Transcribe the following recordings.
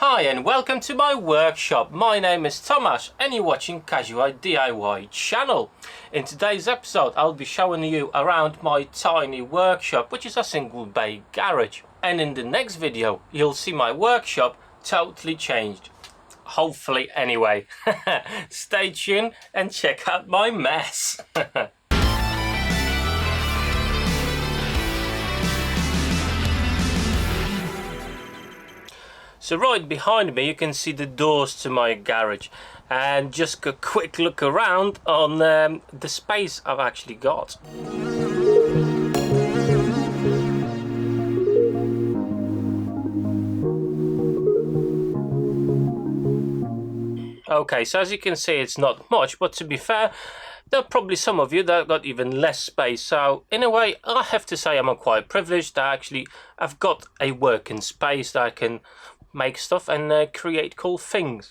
Hi and welcome to my workshop. My name is Thomas and you're watching Casual DIY channel. In today's episode I'll be showing you around my tiny workshop, which is a single bay garage. And in the next video you'll see my workshop totally changed. Hopefully anyway. Stay tuned and check out my mess. So right behind me you can see the doors to my garage, and just a quick look around on the space I've actually got. Okay, so as you can see it's not much, but to be fair, there are probably some of you that got even less space. So in a way I have to say I'm quite privileged that I've got a working space that I can make stuff and create cool things.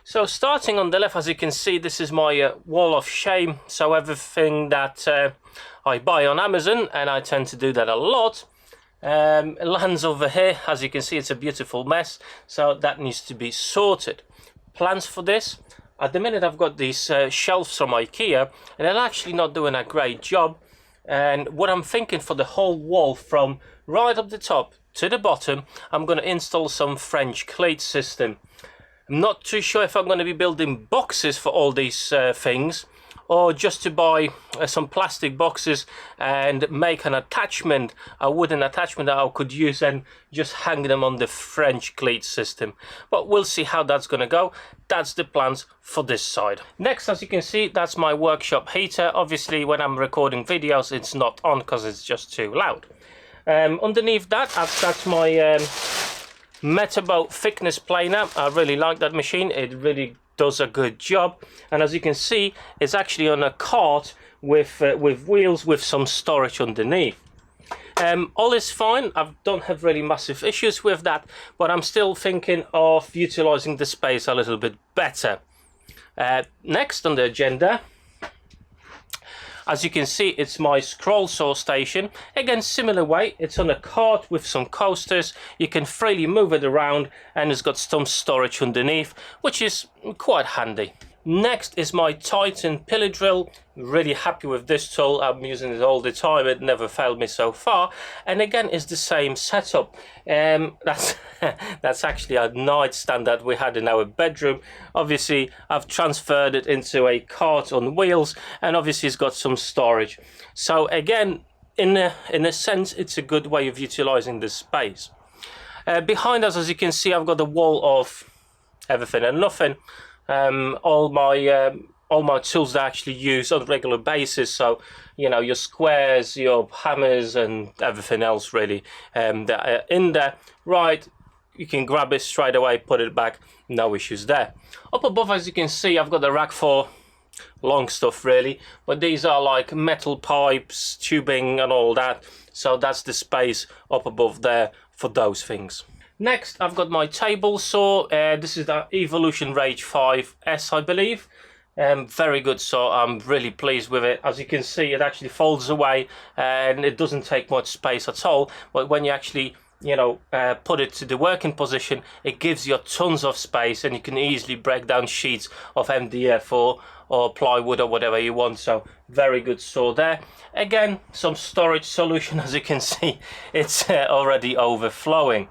So starting on the left, as you can see, this is my wall of shame. So everything that I buy on Amazon, and I tend to do that a lot, lands over here. As you can see, it's a beautiful mess, so that needs to be sorted. Plans for this: at the minute I've got these shelves from IKEA and they're actually not doing a great job, and what I'm thinking for the whole wall from right up the top to the bottom, I'm going to install some French cleat system. I'm not too sure if I'm going to be building boxes for all these things, or just to buy some plastic boxes and make an attachment, a wooden attachment that I could use and just hang them on the French cleat system. But we'll see how that's going to go. That's the plans for this side. Next, as you can see, that's my workshop heater. Obviously when I'm recording videos it's not on because it's just too loud. Underneath that's my Metabo thickness planer. I really like that machine. It really does a good job, and as you can see it's actually on a cart with wheels with some storage underneath. All is fine. I don't have really massive issues with that, but I'm still thinking of utilizing the space a little bit better. Next on the agenda, as you can see, it's my scroll saw station. Again, similar way, it's on a cart with some coasters. You can freely move it around and it's got some storage underneath, which is quite handy. Next is my Titan pillar drill. Really happy with this tool. I'm using it all the time. It never failed me so far. And again, it's the same setup. That's actually a nightstand that we had in our bedroom. Obviously, I've transferred it into a cart on wheels, and obviously it's got some storage. So again, in a sense, it's a good way of utilizing the space. Behind us, as you can see, I've got a wall of everything and nothing. All my tools that I actually use on a regular basis, so you know, your squares, your hammers and everything else really that are in there. Right, you can grab it straight away, put it back, no issues there. Up above, as you can see, I've got the rack for long stuff really, but these are like metal pipes, tubing and all that, so that's the space up above there for those things. Next, I've got my table saw. This is the Evolution Rage 5S, I believe. Very good saw. I'm really pleased with it. As you can see, it actually folds away and it doesn't take much space at all. But when you actually, you know, put it to the working position, it gives you tons of space, and you can easily break down sheets of MDF or plywood or whatever you want. So very good saw there. Again, some storage solution. As you can see, it's already overflowing.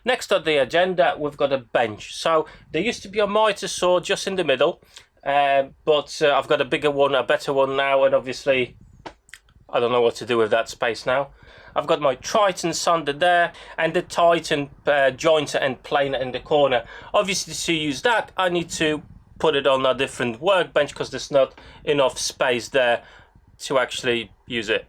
Next on the agenda, we've got a bench. So there used to be a mitre saw just in the middle, but I've got a bigger one, a better one now, and obviously I don't know what to do with that space now. I've got my Triton sander there and the Titan jointer and planer in the corner. Obviously to use that I need to put it on a different workbench because there's not enough space there to actually use it.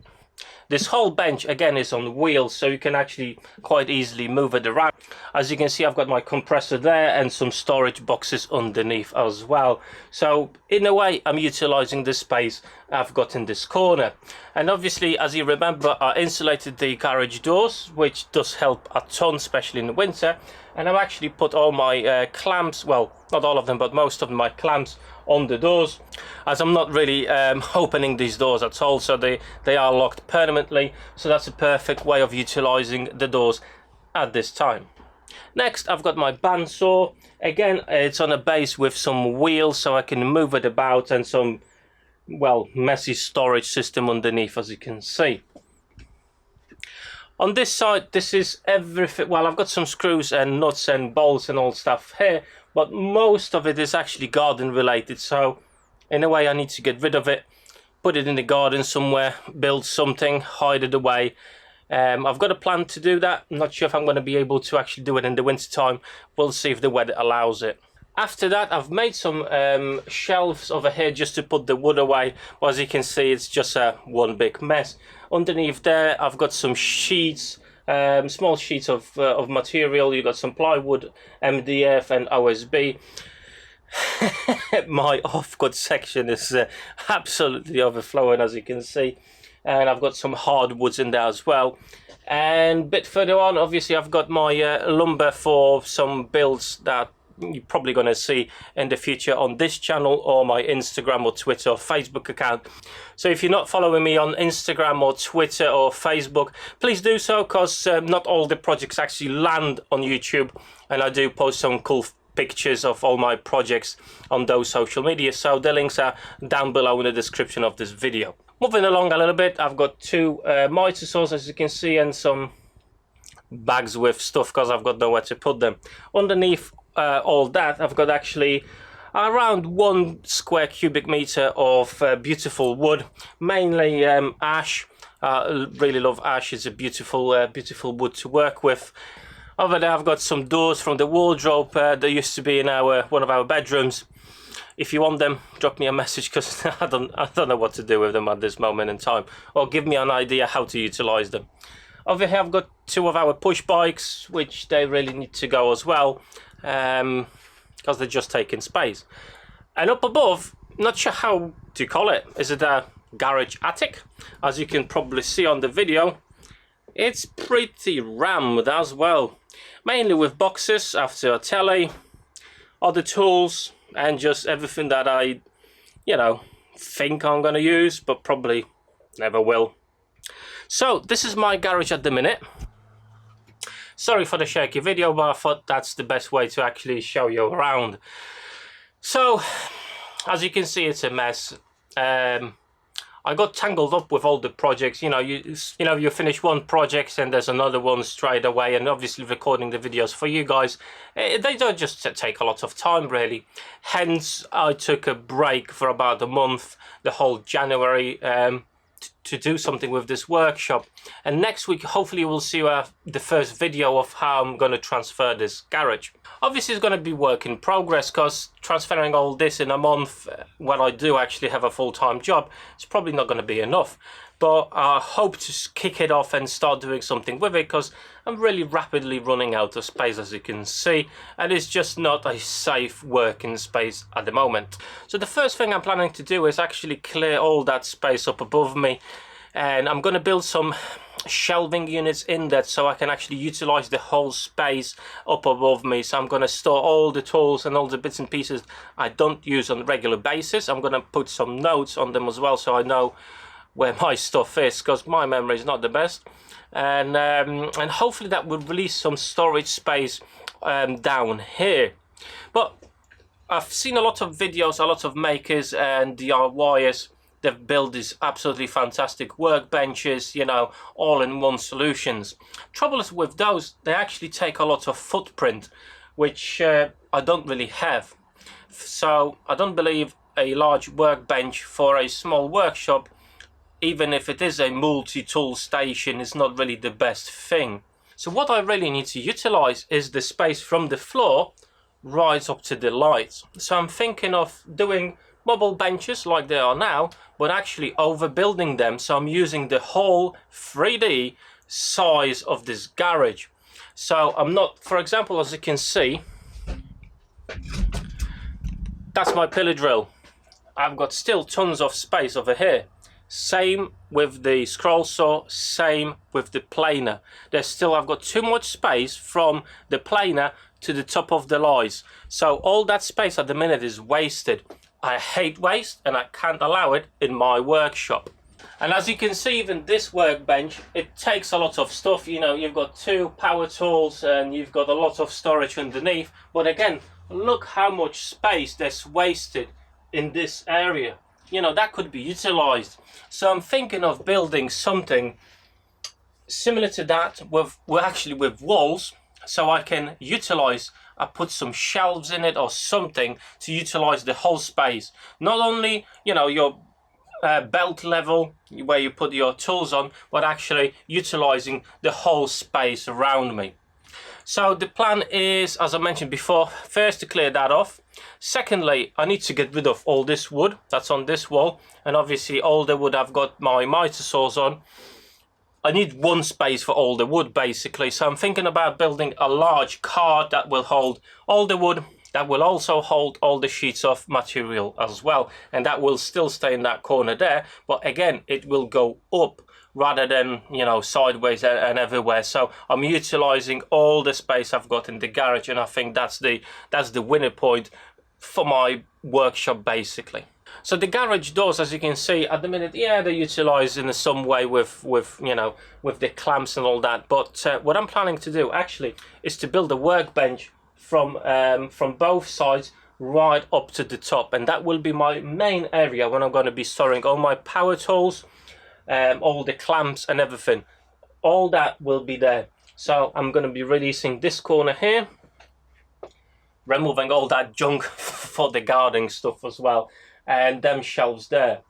This whole bench again is on wheels, so you can actually quite easily move it around. As you can see, I've got my compressor there and some storage boxes underneath as well. So in a way, I'm utilizing the space I've got in this corner. And obviously, as you remember, I insulated the garage doors, which does help a ton, especially in the winter. And I've actually put all my clamps, well, not all of them, but most of my clamps on the doors, as I'm not really opening these doors at all, so they are locked permanently. So that's a perfect way of utilizing the doors at this time. Next, I've got my bandsaw. Again, it's on a base with some wheels so I can move it about, and some, well, messy storage system underneath, as you can see. On this side, this is everything. Well, I've got some screws and nuts and bolts and all stuff here, but most of it is actually garden related. So in a way, I need to get rid of it, put it in the garden somewhere, build something, hide it away. I've got a plan to do that. I'm not sure if I'm going to be able to actually do it in the winter time. We'll see if the weather allows it. After that, I've made some shelves over here just to put the wood away. Well, as you can see, it's just one big mess. Underneath there, I've got some sheets, small sheets of material. You've got some plywood, MDF and OSB. My off-cut section is absolutely overflowing, as you can see. And I've got some hardwoods in there as well. And a bit further on, obviously, I've got my lumber for some builds that you're probably going to see in the future on this channel or my Instagram or Twitter or Facebook account. So if you're not following me on Instagram or Twitter or Facebook, please do so, because not all the projects actually land on YouTube, and I do post some cool pictures of all my projects on those social media, so the links are down below in the description of this video. Moving along a little bit, I've got two mitre saws, as you can see, and some bags with stuff because I've got nowhere to put them. Underneath all that, I've got actually around 1 square cubic meter of beautiful wood, mainly ash. I really love ash. It's a beautiful beautiful wood to work with. Over there, I've got some doors from the wardrobe that used to be in one of our bedrooms. If you want them, drop me a message, because I don't know what to do with them at this moment in time, or give me an idea how to utilize them. Over here, I've got 2 of our push bikes, which they really need to go as well, because they're just taking space. And up above, not sure how to call it. Is it a garage attic? As you can probably see on the video, it's pretty rammed as well. Mainly with boxes after a telly, other tools, and just everything that I, think I'm going to use, but probably never will. So this is my garage at the minute. Sorry for the shaky video, but I thought that's the best way to actually show you around. So, as you can see, it's a mess. I got tangled up with all the projects. You finish one project and there's another one straight away, and obviously recording the videos for you guys, they don't just take a lot of time, really. Hence, I took a break for about a month, the whole January, to do something with this workshop. And next week, hopefully, we'll see the first video of how I'm going to transfer this garage. Obviously, it's going to be work in progress, because transferring all this in a month, when I do actually have a full-time job, it's probably not going to be enough. But I hope to kick it off and start doing something with it, because I'm really rapidly running out of space, as you can see, and it's just not a safe working space at the moment. So the first thing I'm planning to do is actually clear all that space up above me, and I'm going to build some shelving units in that, so I can actually utilize the whole space up above me. So I'm going to store all the tools and all the bits and pieces I don't use on a regular basis. I'm going to put some notes on them as well, so I know where my stuff is, because my memory is not the best. And hopefully that will release some storage space down here. But I've seen a lot of videos, a lot of makers and DIYers. They've built these absolutely fantastic workbenches, all-in-one solutions. Trouble is with those, they actually take a lot of footprint, which I don't really have. So I don't believe a large workbench for a small workshop, even if it is a multi-tool station, is not really the best thing. So what I really need to utilize is the space from the floor right up to the lights. So I'm thinking of doing mobile benches like they are now, but actually overbuilding them, so I'm using the whole 3D size of this garage. So I'm not, for example, as you can see, that's my pillar drill. I've got still tons of space over here. Same with the scroll saw, same with the planer. I've got too much space from the planer to the top of the lies. So all that space at the minute is wasted. I hate waste, and I can't allow it in my workshop. And as you can see, even this workbench, it takes a lot of stuff. You know, you've got 2 power tools and you've got a lot of storage underneath. But again, look how much space that's wasted in this area. You know, that could be utilized. So I'm thinking of building something similar to that with walls, so I can utilize, I put some shelves in it or something to utilize the whole space. Not only, you know, your belt level where you put your tools on, but actually utilizing the whole space around me. So the plan is, as I mentioned before, first to clear that off. Secondly, I need to get rid of all this wood that's on this wall, and obviously all the wood I've got my miter saws on. I need one space for all the wood basically, so I'm thinking about building a large cart that will hold all the wood, that will also hold all the sheets of material as well, and that will still stay in that corner there, but again it will go up rather than, you know, sideways and everywhere. So I'm utilizing all the space I've got in the garage, and I think that's the winner point for my workshop basically. So the garage doors, as you can see at the minute, yeah, they're utilized in some way with you know, with the clamps and all that, but what I'm planning to do actually is to build a workbench from both sides right up to the top, and that will be my main area when I'm going to be storing all my power tools, all the clamps and everything. All that will be there. So I'm going to be releasing this corner here, removing all that junk for the gardening stuff as well, and them shelves there.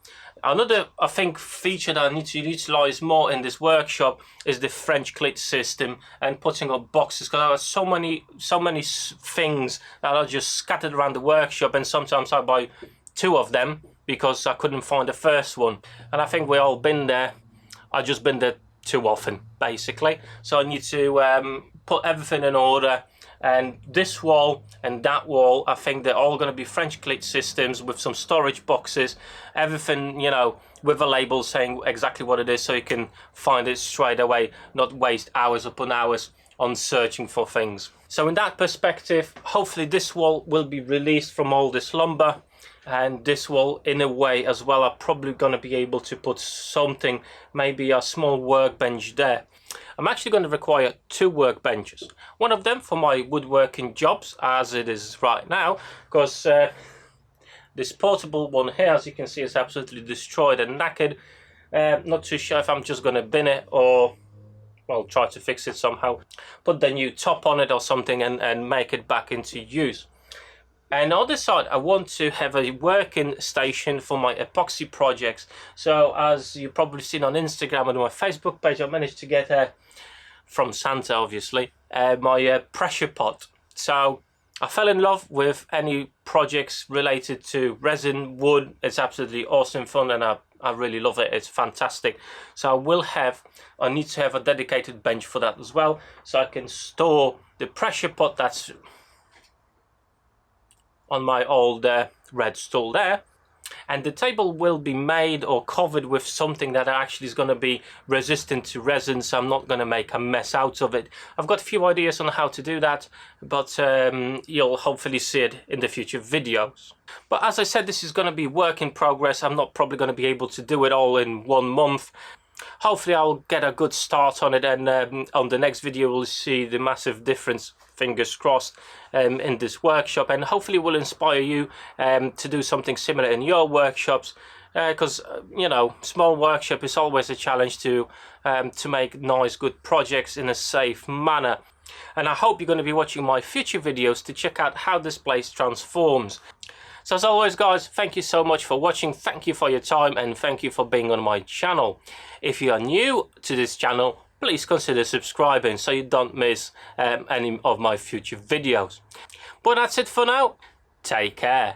Another, I think, feature that I need to utilize more in this workshop is the French clit system and putting up boxes, because I have so many things that are just scattered around the workshop, and sometimes I buy 2 of them because I couldn't find the first one. And I think we all been there. I've just been there too often basically, so I need to put everything in order. And this wall and that wall, I think they're all going to be French clit systems with some storage boxes, everything, you know, with a label saying exactly what it is, so you can find it straight away, not waste hours upon hours on searching for things. So in that perspective, hopefully this wall will be released from all this lumber, and this wall in a way as well, I'm probably going to be able to put something, maybe a small workbench there. I'm actually going to require 2 workbenches. One of them for my woodworking jobs, as it is right now, because this portable one here, as you can see, is absolutely destroyed and knackered. Not too sure if I'm just going to bin it or, well, try to fix it somehow. Put the new top on it or something and make it back into use. And on the side, I want to have a working station for my epoxy projects. So as you've probably seen on Instagram and my Facebook page, I managed to get from Santa obviously, my pressure pot. So I fell in love with any projects related to resin, wood. It's absolutely awesome fun, and I really love it. It's fantastic. So I need to have a dedicated bench for that as well, so I can store the pressure pot that's on my old red stool there, and the table will be made or covered with something that actually is going to be resistant to resin, so I'm not going to make a mess out of it. I've got a few ideas on how to do that, but you'll hopefully see it in the future videos. But as I said, this is going to be work in progress. I'm not probably going to be able to do it all in 1 month. Hopefully I'll get a good start on it, and on the next video we'll see the massive difference, fingers crossed, in this workshop, and hopefully will inspire you to do something similar in your workshops, because you know, small workshop is always a challenge to make nice good projects in a safe manner. And I hope you're going to be watching my future videos to check out how this place transforms. So as always guys, thank you so much for watching, thank you for your time, and thank you for being on my channel. If you are new to this channel, please consider subscribing so you don't miss any of my future videos. But that's it for now, take care.